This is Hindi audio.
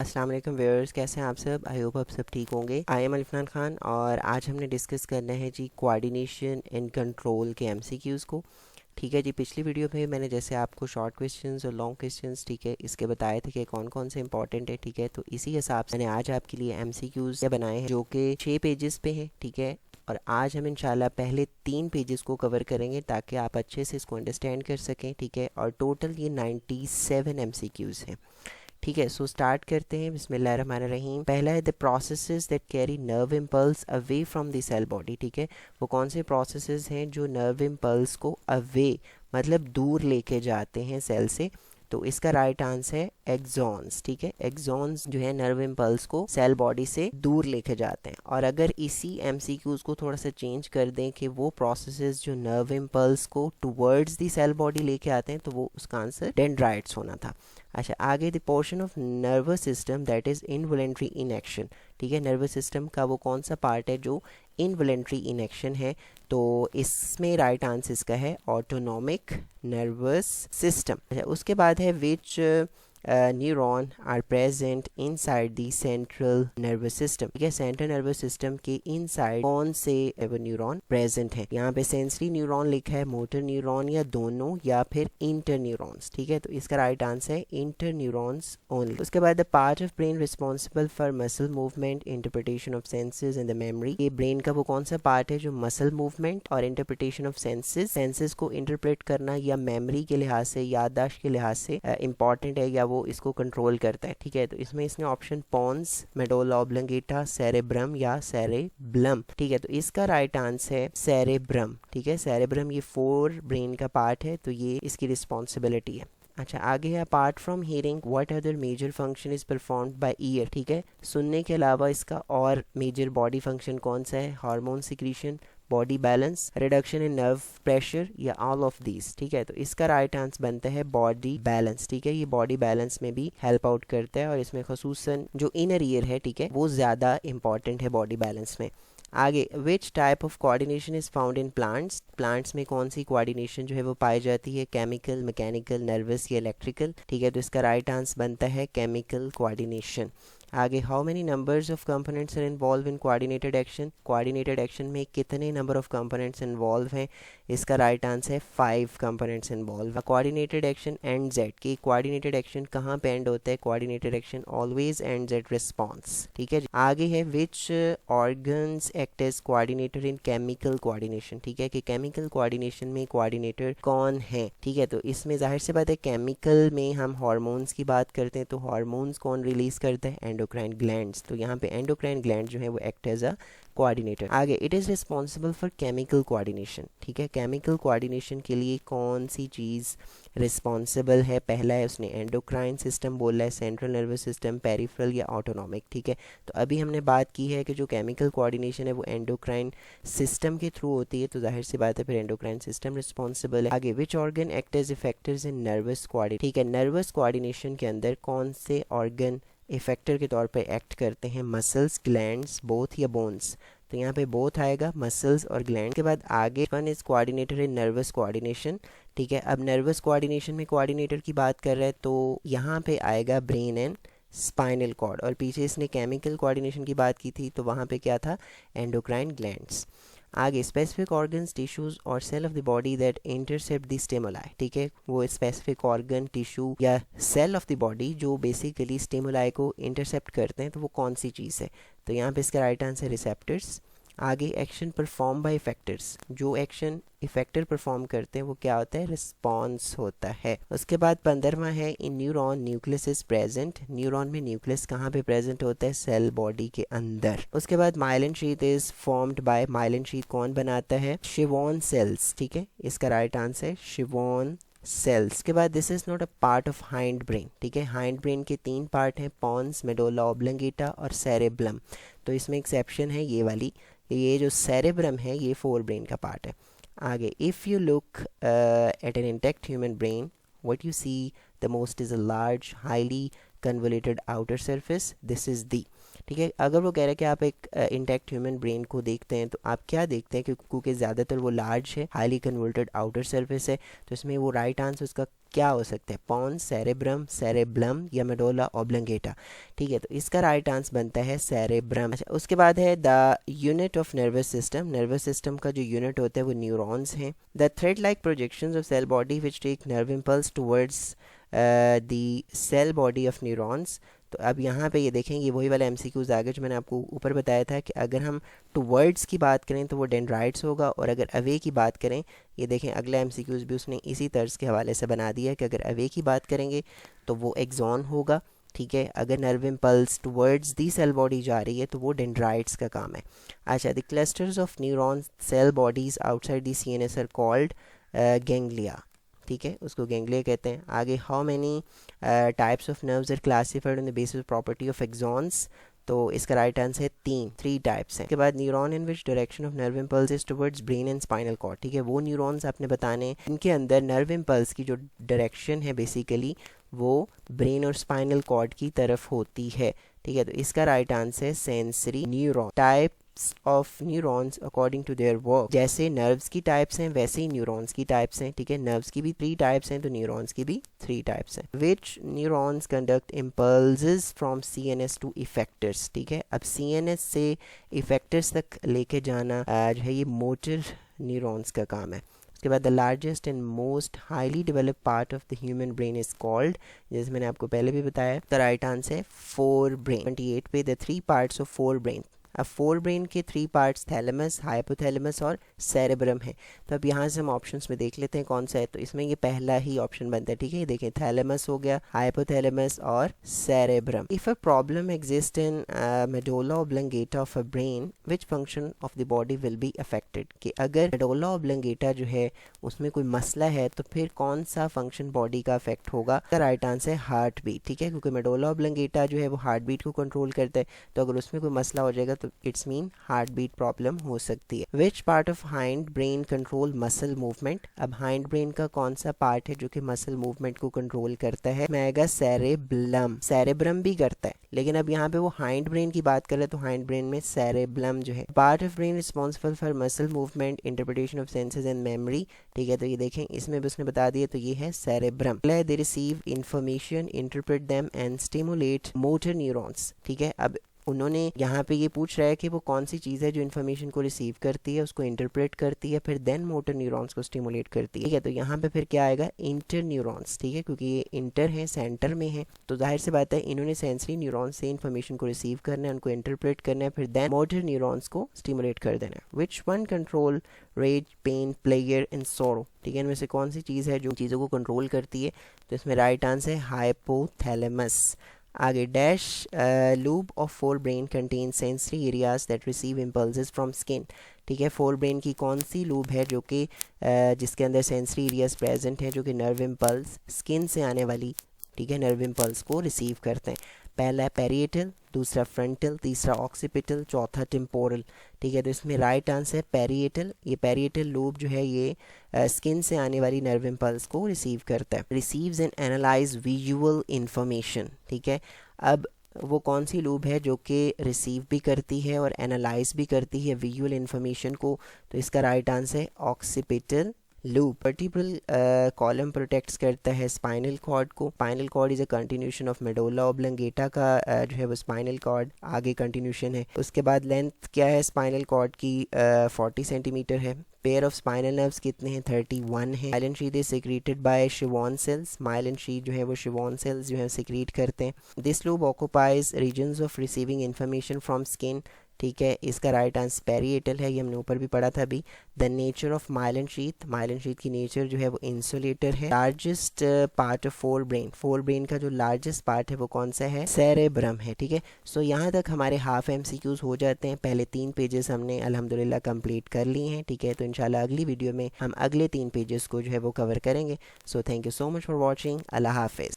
अस्सलाम वालेकुम व्यूअर्स, कैसे हैं आप सब। आई होप आप सब ठीक होंगे। आई एम अलिफान खान और आज हमने डिस्कस करना है जी कोऑर्डिनेशन एंड कंट्रोल के एमसीक्यूज़ को। ठीक है जी, पिछली वीडियो में मैंने जैसे आपको शॉर्ट क्वेश्चंस और लॉन्ग क्वेश्चंस ठीक है इसके बताए थे कि कौन कौन से इंपॉर्टेंट है। ठीक है, तो इसी हिसाब से मैंने आज आपके लिए एमसीक्यूज़ बनाए हैं जो कि 6 पेजेस पे हैं। ठीक है, और आज हम इंशाल्लाह पहले 3 पेजेस को कवर करेंगे ताकि आप अच्छे से इसको अंडरस्टैंड कर सकें। ठीक है, और टोटल ये 97 एमसीक्यूज़ हैं। ठीक है, सो स्टार्ट करते हैं। बिस्मिल्लाहिर्रहमानिर्रहीम। पहला है the processes that carry nerve impulse away from the cell body. ठीक है, वो कौन से प्रोसेसेस हैं जो नर्व इम्पल्स को अवे मतलब दूर लेके जाते हैं सेल से। तो इसका राइट आंसर है एक्सॉन्स। ठीक है, एक्सॉन्स जो है नर्व इम्पल्स को सेल बॉडी से दूर लेके जाते हैं। और अगर इसी एमसीक्यूज को थोड़ा सा चेंज कर दें कि वो प्रोसेसेस जो नर्व इम्पल्स को टुवर्ड्स दी सेल बॉडी लेके आते हैं, तो वो उसका आंसर डेंड्राइट्स होना था। अच्छा, आगे the portion of nervous system that is involuntary in action. ठीक है, नर्वस सिस्टम का वो कौन सा पार्ट है जो इनवॉलेंट्री इन एक्शन है। तो इसमें राइट आंसर इसका है ऑटोनॉमिक नर्वस सिस्टम। अच्छा, उसके बाद है which neuron are present inside the central nervous system. ठीक है, सेंट्रल नर्वस सिस्टम के इनसाइड कौन से न्यूरॉन प्रेजेंट है। यहाँ पे सेंसरी न्यूरॉन लिखा है, मोटर न्यूरॉन या दोनों, या फिर इंटर न्यूरॉन्स। ठीक है, तो इसका राइट आंसर है इंटर न्यूरॉन्स ओनली। उसके बाद the part of brain responsible for muscle movement, interpretation of senses and the memory. ये ब्रेन का वो कौन सा पार्ट है जो मसल मूवमेंट और इंटरप्रिटेशन ऑफ सेंसेस को इंटरप्रेट करना या मेमोरी के लिहाज से, याददाश्त के लिहाज से इंपॉर्टेंट है या वो इसको कंट्रोल करता है। ठीक है, तो इसमें इसने option pons, medulla oblongata, cerebrum या सेरेब्लम। ठीक है, तो इसका राइट आंसर है सेरेब्रम। ठीक है, सेरेब्रम ये 4 ब्रेन का पार्ट है, तो ये इसकी रिस्पॉन्सिबिलिटी है। अच्छा, आगे है apart from hearing what other major function is performed by ear. ठीक है, सुनने के अलावा इसका और मेजर बॉडी फंक्शन कौन सा है। Hormone secretion, body balance, reduction in nerve pressure, या ऑल ऑफ दीज। ठीक है, तो इसका राइट आंसर बनता है बॉडी बैलेंस। ठीक है, ये बॉडी बैलेंस में भी हेल्प आउट करता है और इसमें खसूसन जो इनर ईयर है, ठीक है, वो ज़्यादा इंपॉर्टेंट है बॉडी बैलेंस में। आगे which type of coordination is found in plants. Plants में कौन सी कोऑर्डिनेशन जो है वो पाई जाती है, केमिकल, मैकेनिकल, नर्वस या इलेक्ट्रिकल। ठीक है, तो इसका राइट आंसर बनता है केमिकल कोऑर्डिनेशन। आगे how many numbers of components are involve in coordinated action. Coordinated action में कितने नंबर ऑफ कंपोनेंट्स इन्वॉल्व हैं। इसका राइट आंसर है 5 components involve. Coordinated action ends at, कि कोऑर्डिनेटेड एक्शन कहाँ पे एंड होता है। Coordinated action always ends at response. ठीक है, आगे है which organs act as coordinator in chemical coordination. ठीक है, कि केमिकल कोऑर्डिनेशन में कोऑर्डिनेटर कौन है। ठीक है, तो इसमें जाहिर सी बात है केमिकल में हम हार्मोन्स की बात करते हैं, तो हार्मोन्स कौन रिलीज करता है, एंडोक्राइन ग्लैंड्स। तो यहाँ पे एंडोक्राइन ग्लैंड जो है वो एक्ट एज अ कोऑर्डिनेटर। आगे it is responsible for chemical coordination. ठीक है, केमिकल कोऑर्डिनेशन के लिए कौन सी चीज़ रिस्पॉन्सिबल है। पहला है उसने एंडोक्राइन सिस्टम बोला है, सेंट्रल नर्वस सिस्टम, पेरिफेरल या ऑटोनॉमिक। ठीक है, तो अभी हमने बात की है कि जो केमिकल कोऑर्डिनेशन है वो एंडोक्राइन सिस्टम के थ्रू होती है, तो जाहिर सी बात है फिर एंडोक्राइन सिस्टम रिस्पॉन्सिबल है। आगे which organ act as effectors in nervous coordination. ठीक है, नर्वस कोऑर्डिनेशन के अंदर कौन से ऑर्गन इफेक्टर के तौर पर एक्ट करते हैं। मसल्स, ग्लैंड्स, बोथ या बोन्स। तो यहाँ पे बोथ आएगा, मसल्स और ग्लैंड के बाद आगे one is coordinator in nervous coordination. ठीक है, अब नर्वस कोऑर्डिनेशन में कोऑर्डिनेटर की बात कर रहे हैं तो यहाँ पे आएगा ब्रेन एंड स्पाइनल कॉर्ड, और पीछे इसने केमिकल कोऑर्डिनेशन की बात की थी तो वहाँ पे क्या था, एंडोक्राइन ग्लैंड्स। आगे स्पेसिफिक ऑर्गन्स, टिश्यूज और cell of the body that intercept the stimuli. ठीक है, वो स्पेसिफिक ऑर्गन, टिश्यू या सेल ऑफ द बॉडी जो बेसिकली स्टिमुलाई को इंटरसेप्ट करते हैं, तो वो कौन सी चीज़ है। तो यहाँ पे इसका राइट आंसर रिसेप्टर्स। आगे एक्शन परफॉर्म बाय इफेक्टर्स, जो एक्शन इफेक्टर परफॉर्म करते हैं वो क्या होता है, रिस्पॉन्स होता है। उसके बाद 15वां है in neuron nucleus is present. Neuron में न्यूक्लियस कहाँ पे प्रेजेंट होता है, सेल बॉडी के अंदर। उसके बाद myelin sheath is formed by, myelin sheath कौन बनाता है, शिवॉन सेल्स। ठीक है, इसका राइट आंसर है शिवॉन सेल्स। के बाद this is not a part of hind brain. ठीक है, हाइंड ब्रेन के 3 पार्ट हैं, पॉन्स, मेडुला ऑब्लंगेटा और सेरेब्लम। तो इसमें एक्सेप्शन है ये वाली, ये जो सेरेब्रम है ये 4 ब्रेन का पार्ट है। आगे if you look at an intact human brain what you see the most is a large highly convoluted outer surface, this is the. ठीक है। अगर वो कह रहा है कि आप एक इंटैक्ट ह्यूमन ब्रेन को देखते हैं तो आप क्या देखते हैं, क्योंकि ज़्यादातर वो लार्ज है, हाईली कन्वर्टेड आउटर सर्फेस है, तो इसमें वो राइट आंसर उसका क्या हो सकता है, पॉन्स, सेरेब्रम, सेरेब्लम या मेडोला ऑब्लंगेटा। ठीक है, तो इसका राइट आंसर बनता है सेरेब्रम। अच्छा, उसके बाद है the unit of nervous system. Nervous system का जो यूनिट होता है वो न्यूरॉन्स हैं। The thread like projections of cell body which take nerve impulse towards the cell body of neurons. तो अब यहाँ पे ये देखें, ये वही वाला एमसीक्यूज आ गया जो मैंने आपको ऊपर बताया था कि अगर हम टुवर्ड्स की बात करें तो वो डेंड्राइट्स होगा, और अगर अवे की बात करें, ये देखें अगला एमसीक्यूज भी उसने इसी तर्ज के हवाले से बना दिया कि अगर अवे की बात करेंगे तो वो एक्सॉन होगा। ठीक है, अगर nerve impulse towards the cell body जा रही है तो वो डेंड्राइट्स का काम है। अच्छा, the clusters of neuron cell bodies outside the CNS are called ganglia. ठीक है, उसको गैंग्लिया कहते हैं। आगे, how many types of nerves are classified on the basis property of axons. तो इसका राइट आंसर है थ्री टाइप्स हैं। उसके बाद, neuron in which direction of nerve impulse is towards brain and spinal cord. ठीक है, वो न्यूरॉन्स आपने बताने इनके अंदर नर्व इम्पल्स की जो डायरेक्शन है बेसिकली वो ब्रेन और स्पाइनल कॉर्ड की तरफ होती है। ठीक है, तो इसका राइट आंसर है sensory neuron. Types of neurons according to their work. जैसे नर्व्स की टाइप्स हैं वैसे ही न्यूरॉन्स की टाइप्स हैं। ठीक है, नर्व्स की भी 3 टाइप्स हैं तो न्यूरॉन्स की भी 3 टाइप्स हैं। Which neurons conduct impulses from CNS to effectors. ठीक है, अब सीएनएस से इफेक्टर्स तक लेके जाना जो है ये मोटर न्यूरॉन्स का काम है। उसके बाद, the largest and most highly developed part of the human brain is called, जैसे मैंने आपको पहले भी बताया, द राइट आंसर है फोर ब्रेन। 28 पे, the 3 parts of fore brain. अब फोर ब्रेन के 3 पार्ट्स थैलेमस, हाइपोथैलेमस और सेरेब्रम है। तो अब यहाँ से हम ऑप्शंस में देख लेते हैं कौन सा है। तो इसमें ये पहला ही ऑप्शन बनता है। ठीक है, ये देखें, थैलेमस हो गया, हाइपोथैलेमस और cerebrum. If a problem exist in medulla oblongata of a brain, which function of the body will be affected. कि अगर मेडोला ऑब्लंगेटा जो है उसमें कोई मसला है तो फिर कौन सा फंक्शन बॉडी का अफेक्ट होगा। तो राइट आंसर है हार्ट बीट। ठीक है, क्योंकि मेडोला ऑब्लंगेटा जो है वो हार्ट बीट को कंट्रोल करता है, तो अगर उसमें कोई मसला हो जाएगा तो it's mean heart beat problem हो सकती है। Which part of hind brain control muscle movement. अब हाइंड ब्रेन का कौन सा पार्ट है जो कि मसल मूवमेंट को कंट्रोल करता है, मैं आएगा सेरेब्लम। सेरेब्रम भी करता है, लेकिन अब यहाँ पे वो हाइंड ब्रेन की बात कर रहे हैं तो हाइंड ब्रेन में सेरेब्लम जो है। Part of brain responsible for muscle movement, interpretation of senses and memory. ठीक है, तो ये देखें इसमें भी उसने बता दिया, तो ये है cerebrum. They receive information, interpret them and stimulate motor neurons. ठीक है, अब उन्होंने यहाँ पे ये पूछ रहा है कि वो कौन सी चीज़ है जो इन्फॉर्मेशन को रिसीव करती है, उसको इंटरप्रेट करती है, फिर देन मोटर न्यूरॉन्स को स्टिमुलेट करती है। ठीक है, तो यहाँ पे फिर क्या आएगा, इंटर न्यूरॉन्स। ठीक है, क्योंकि ये इंटर है, सेंटर में है, तो जाहिर सी बात है इन्होंने सेंसरी न्यूरॉन्स से इन्फॉर्मेशन को रिसीव करना है, उनको इंटरप्रेट करना है, फिर देन मोटर न्यूरॉन्स को स्टिमुलेट कर देना है। Which one control rage, pain, player and sorrow. ठीक है, इनमें से कौन सी चीज़ है जो चीज़ों को कंट्रोल करती है, तो इसमें राइट आंसर है हाइपोथैलेमस। आगे, dash lube of fore brain contain sensory areas that receive impulses from skin. ठीक है, फोर ब्रेन की कौन सी लूब है जो कि जिसके अंदर सेंसरी एरियाज प्रेजेंट है जो कि नर्व इम्पल्स स्किन से आने वाली, ठीक है, नर्व इम्पल्स को रिसीव करते हैं। पहला है पेरिएटल, दूसरा फ्रंटल, तीसरा ऑक्सीपिटल, चौथा टेम्पोरल। ठीक है, तो इसमें राइट आंसर है पेरिएटल। ये पेरिएटल लूब जो है ये स्किन से आने वाली नर्व इम्पल्स को रिसीव करता है। Receives and analyse visual information. ठीक है, अब वो कौन सी लूब है जो कि रिसीव भी करती है और एनालाइज भी करती है विजुअल इंफॉर्मेशन को, तो इसका राइट आंसर है occipital lobe. Vertebral column protects करता है स्पाइनल कॉर्ड को। Spinal cord is a continuation of medulla oblongata का जो है वो स्पाइनल कॉर्ड आगे कंटिन्यूशन है। उसके बाद लेंथ क्या है स्पाइनल कॉर्ड की, 40 सेंटीमीटर है। पेयर ऑफ स्पाइनल नर्व्स कितने हैं, 31 है। Myelin sheath is secreted by Schwann cells. Myelin sheath जो है वो शिवॉन सेल्स जो है सिक्रीट करते हैं। This lobe occupies regions of receiving information from skin. ठीक है, इसका राइट आंसर पेरिएटल है, ये हमने ऊपर भी पढ़ा था अभी। The nature of myelin sheath की नेचर जो है वो इंसुलेटर है। Largest part of fore brain का जो लार्जेस्ट पार्ट है वो कौन सा है, सेरेब्रम है। ठीक है, सो यहाँ तक हमारे हाफ एमसीक्यूज हो जाते हैं। पहले 3 पेजेस हमने अल्हम्दुलिल्लाह कंप्लीट कर लिए हैं। ठीक है, तो इंशाल्लाह अगली वीडियो में हम अगले 3 पेजेस को जो है वो कवर करेंगे। So thank you so much for watching. अल्लाह हाफिज़।